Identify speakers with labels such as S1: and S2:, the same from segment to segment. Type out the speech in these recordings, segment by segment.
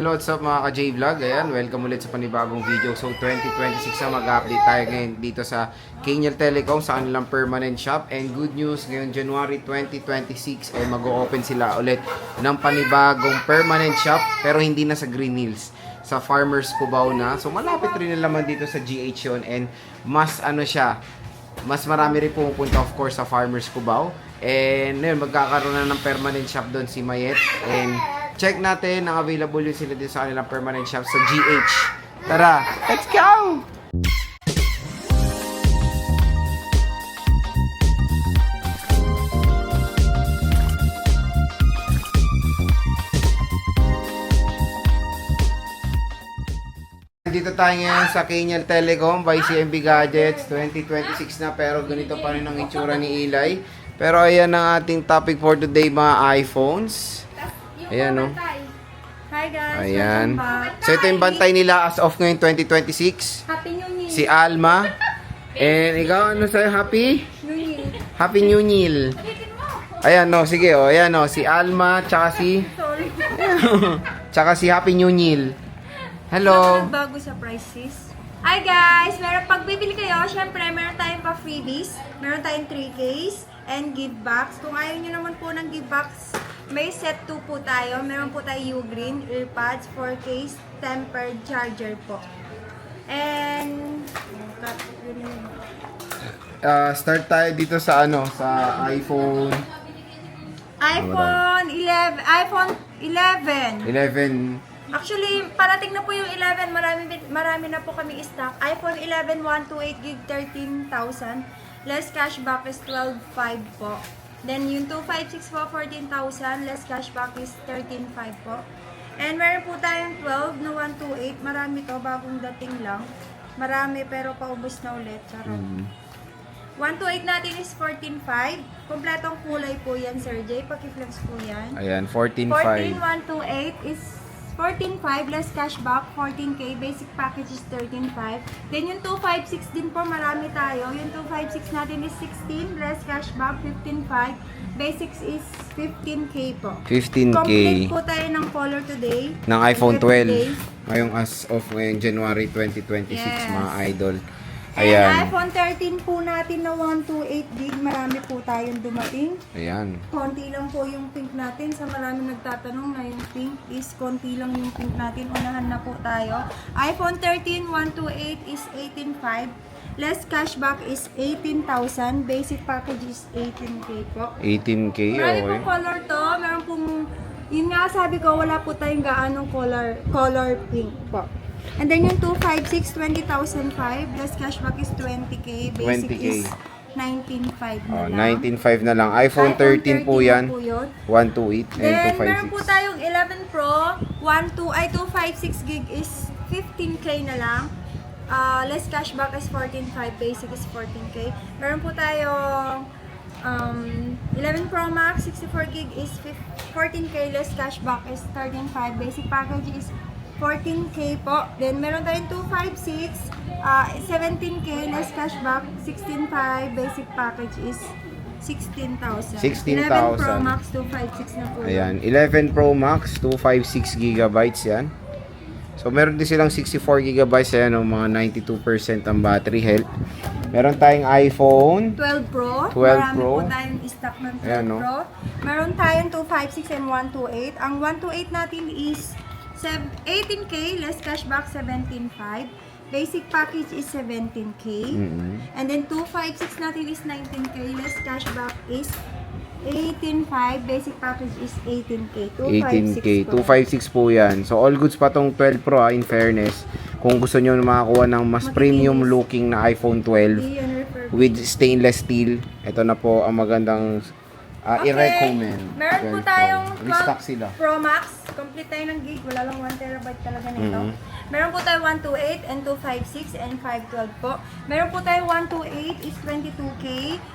S1: Hello, what's up mga ka-J Vlog? Ayan, welcome ulit sa panibagong video. So, 2026 na mag-update tayo ngayon dito sa Kaniel Telecom sa kanilang permanent shop. And good news, ngayon January 2026 ay mag-o-open sila ulit ng panibagong permanent shop pero hindi na sa Green Hills, sa Farmers Cubao na. So, malapit rin naman dito sa GH yun and mas mas marami rin pumupunta of course sa Farmers Cubao. And ngayon, magkakaroon na ng permanent shop doon si Mayet. And check natin ang available yun sila din sa kanilang permanent shop sa GH. Tara, let's go! Dito tayo ngayon sa Kaniel Telecom by CMB Gadgets. 2026 na pero ganito pa rin ang itsura ni Eli. Pero ayan ang ating topic for today, mga iPhones. Ayan, no?
S2: Hi guys,
S1: Ayan.
S2: welcome back.
S1: So ito yung bantay nila as of ngayon 2026.
S2: Happy New Year.
S1: Si Alma. And ikaw, ano sa'yo? Happy?
S2: New Year.
S1: Happy New Year. Ayan, no. Sige, oh. Ayan, no. Si Alma, tsaka si...
S2: Sorry.
S1: tsaka si Happy New Year. Hello.
S2: Bago sa prices. Hi guys, pag bibili kayo, syempre meron tayong pa freebies. Meron tayong 3 case and give box. Kung ayaw nyo naman po ng give box, may set 2 po tayo. Meron po tayo U-Green, earpads, 4 case, tempered charger po. And
S1: Start tayo dito sa sa iPhone
S2: iPhone 11.
S1: 11.
S2: Actually, parating na po yung 11. Marami na po kami stock. iPhone 11 128GB 13,000. Less cashback is 12,500 po. Then yung 256 po 14,000. Less cashback is 13,500 po. And meron po tayong 12 na 128. Marami to, bagong dating lang. Marami pero paubos na ulit. Charot. 128 natin is 14,500. Kompletong kulay po yan, Sir Jay. Paki-flex po yan.
S1: Ayan, 14.5.
S2: 128 is 14,500 less cashback, 14K, basic package is 13,500. Then yung 256 din po, marami tayo. Yung 256 natin is 16, less cashback, 15,500. Basics is 15K po.
S1: 15K.
S2: Complete po tayo ng color today.
S1: Ng iPhone 12.
S2: Today.
S1: Ngayong as of ngayon, January 2026,
S2: Yes.
S1: mga idol.
S2: And
S1: Ayan.
S2: iPhone 13 po natin na 128GB, marami po tayong dumating.
S1: Ayan.
S2: Konti lang po yung pink natin. Sa maraming nagtatanong na yung pink is konti lang yung pink natin. Unahan na po tayo. iPhone 13 128 is 18,500. Less cashback is 18,000. Basic package is 18K po.
S1: 18K,
S2: Marami
S1: okay.
S2: pong color to. Meron pong, yun nga sabi ko, wala po tayong gaanong color pink po. And then yung 256, 20,005. Less cashback is 20K. Basic
S1: 20K.
S2: is 19,500 na
S1: Oh,
S2: lang.
S1: 19.5 na lang. iPhone 13 po yan.
S2: po yun.
S1: 128 and
S2: Then, meron po
S1: 256.
S2: tayong 11 Pro, 256GB is 15K na lang. Less cashback is 14,500, basic is 14K. Meron po tayong 11 Pro Max, 64GB is 14K, less cashback is 13,500, basic package is 14K po. Then, meron tayong 256, 17K, less cashback, 16,500, basic package is 16,000. 11
S1: 16,000.
S2: Pro Max, 256 na po.
S1: Ayan, 11 Pro Max, 256 gigabytes yan. So, meron din silang 64 gigabytes yan, mga 92% ang battery health. Meron tayong iPhone
S2: 12 Pro.
S1: 12
S2: Marami
S1: Pro.
S2: po tayong stock ng 12
S1: Ayan, no?
S2: Pro. Meron tayong 256 and 128. Ang 128 natin is 18K, less cashback 17,500. Basic package is 17K. And then 256 natin is 19K, less cashback is 18,500. Basic package is 18K.
S1: 18K,
S2: 256
S1: 256 po
S2: po.
S1: yan. So, all goods pa tong 12 Pro in fairness. Kung gusto nyo makakuha ng mas
S2: Matikinis.
S1: premium looking na iPhone 12
S2: Hindi yan refurbished.
S1: with stainless steel, ito na po ang magandang i-recommend.
S2: Meron po
S1: 12 Pro.
S2: tayong
S1: Restock sila.
S2: Pro Max. Complete tayo ng gig. Wala lang 1TB talaga nito. Meron po tayong 128 and 256 and 512 po. Meron po tayong 128 is 22K.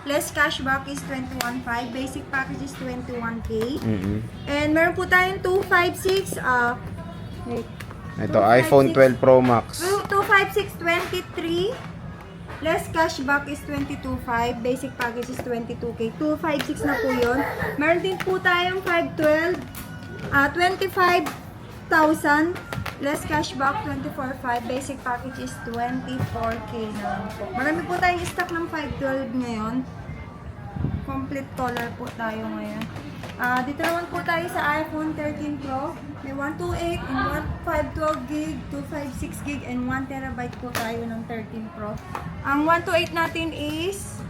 S2: Less cashback is 21,500. Basic package is 21K. And meron po tayong 256. Wait.
S1: Ito, iPhone 12 Pro Max.
S2: 256 23. Less cashback is 22,500. Basic package is 22K. 256 na po yun. Meron din po tayong 512. 25 28,000. Less cashback, 24,500. Basic package is 24K na lang po. Marami po tayong stock ng 512 ngayon. Complete color po tayo ngayon. Dito naman po tayo sa iPhone 13 Pro. May 128 and 512 gig, 256 gig, and 1 terabyte po tayo ng 13 Pro. Ang 128 natin is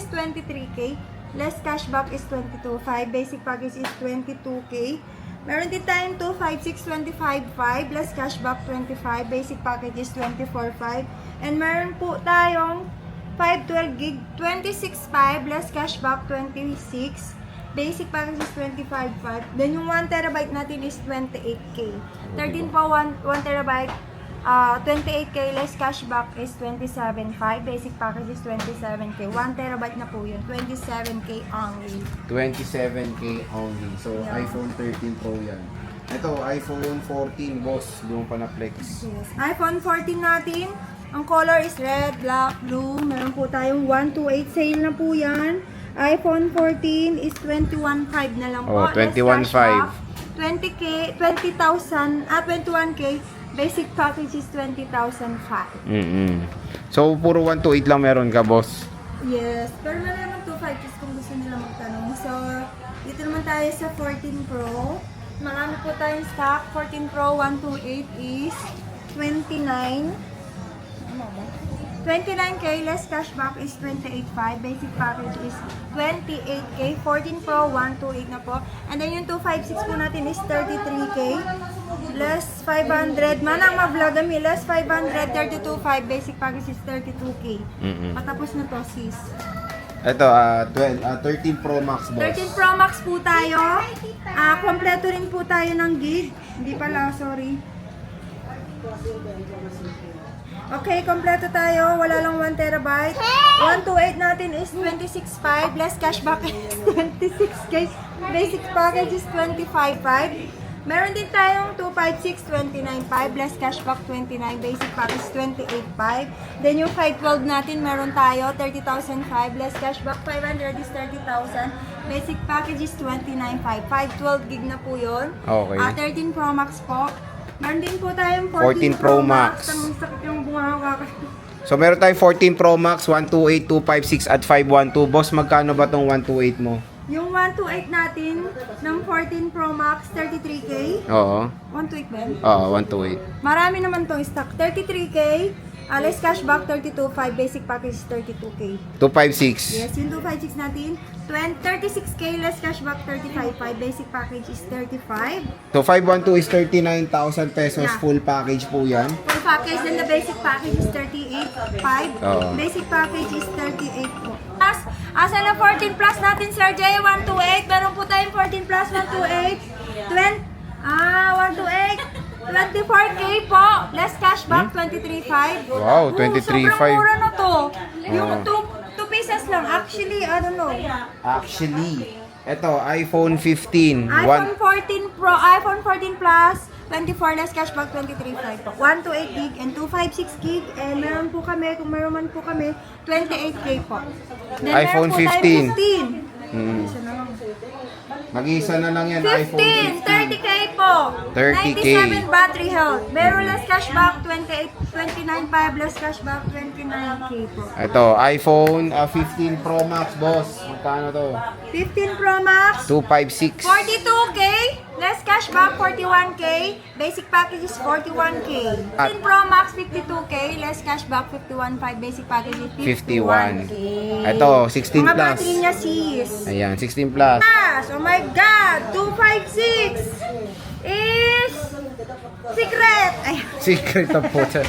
S2: 23K. Less cashback is 22,500. Basic package is 22K. Meron din tayong 256, 25,500. Less cashback 25. Basic package is 24,500. And meron po tayong 512 gig, 26,500. Less cashback 26. Basic package is 25,500. Then yung 1 terabyte natin is 28K. 13 po 1 terabyte. 28K less cashback is 27,500. Basic package is 27K. 1 terabyte na po yun. 27K only.
S1: 27K only. So,
S2: Yeah.
S1: iPhone 13 Pro yan. Ito, iPhone 14, boss. Yung pa na flex.
S2: Yes. iPhone 14 natin. Ang color is red, black, blue. Meron po tayong 128 sale na po yan. iPhone 14 is 21,500 na lang po.
S1: Oh,
S2: Less
S1: 21,500.
S2: cashback, 20K, 21K. Basic package is 20,500.
S1: So, puro 128 lang meron ka, boss.
S2: Yes. Pero meron naman 256 kung gusto nila magtanong. So, dito naman tayo sa 14 Pro. Marami po tayong stock. 14 Pro 128 is 29K less cashback is 28,500. Basic package is 28K. 14 Pro 128 na po. And then yung 256 po natin is 33K. Less 500. Manang ma-vlog kami. Less 500. 32,500. Basic package is 32K. Patapos na to, sis.
S1: Ito, 13 Pro Max, boss.
S2: 13 Pro Max po tayo. Kompleto rin po tayo ng gig. Hindi pala, sorry. Okay, kompleto tayo. Wala lang 1 terabyte. 128 natin is 26,500. Less cashback is 26K. Basic package is 25,500. Meron din tayong 256, 29,500. Less cashback 29. Basic package 28,500. Then yung 512 natin, meron tayo 30,005. Less cashback 500 is 30,000. Basic package is 29,500. 512 gig na po yun.
S1: Okay.
S2: 13 Pro Max po. Meron din po tayong
S1: 14 Pro Max.
S2: Ang sakit yung bunga.
S1: So, meron tayong 14 Pro Max, 128, 256, at 512. Boss, magkano ba tong 128 mo?
S2: Yung 128 natin ng 14 Pro Max, 33K.
S1: Oo.
S2: 128 ba yun?
S1: Oo, 128.
S2: Marami naman tong stock. 33K. Less cashback, 32,500. Basic package is 32K.
S1: 256.
S2: Yes, yung 256 natin. 36K. Less cashback, 35,500. Basic package is 35.
S1: So, 512 is 39,000 pesos.
S2: Yeah.
S1: Full package po yan.
S2: Full package, then the basic package is 38,500.
S1: Oo.
S2: Basic package is 38 po. Plus, asa na 14 plus natin, Sir J? 128. Meron po tayong 14 plus, 128. 128. 24K po. Less cashback, 23,500.
S1: Wow, 23,500.
S2: Sobrang mura na to. Yung 2 pieces lang. Actually, I don't know.
S1: Actually, ito, iPhone 15.
S2: iPhone 14 Pro, iPhone 14 Plus, 24 less cashback, 23,500 po. 128 gig and 256 gig. And meron po kami, kung meron man po kami, 28K po. Then
S1: iPhone
S2: meron po tayong
S1: 15.
S2: 15. Isa na lang.
S1: Mag-isa na lang yan, iPhone
S2: 15,
S1: 15.
S2: 30K po.
S1: 30K.
S2: 97 battery health. Meron less cashback, 28, 29,500 less cashback, 29K po.
S1: Ito, iPhone 15 Pro Max, boss. Magkano to?
S2: 15 Pro Max,
S1: 256.
S2: 42K, less cashback 41K, basic package is 41K. 15 Pro Max 52K, less cashback 51.5, basic package is 51K.
S1: Ito, 16
S2: Mga
S1: plus.
S2: battery niya sis.
S1: Ayan, 16 plus.
S2: Oh my God, 256 is secret. Ay,
S1: Secret of Potter.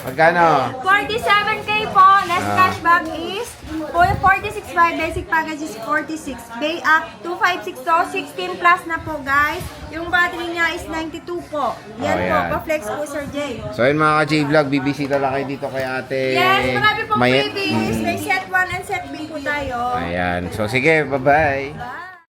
S1: Magkano?
S2: 47K po, less cashback is 46.5, basic package is 46. 256 to, 16 plus na po guys. Yung battery niya is 92 po. Yan po,
S1: Ayan.
S2: pa-flex po Sir Jay.
S1: So yun mga ka-J-Vlog, bibisita lang kayo dito kay ate.
S2: Yes, marami pong
S1: Mayet.
S2: freebies. May set 1 and set B po tayo.
S1: Ayan. So sige, bye-bye.
S2: Bye!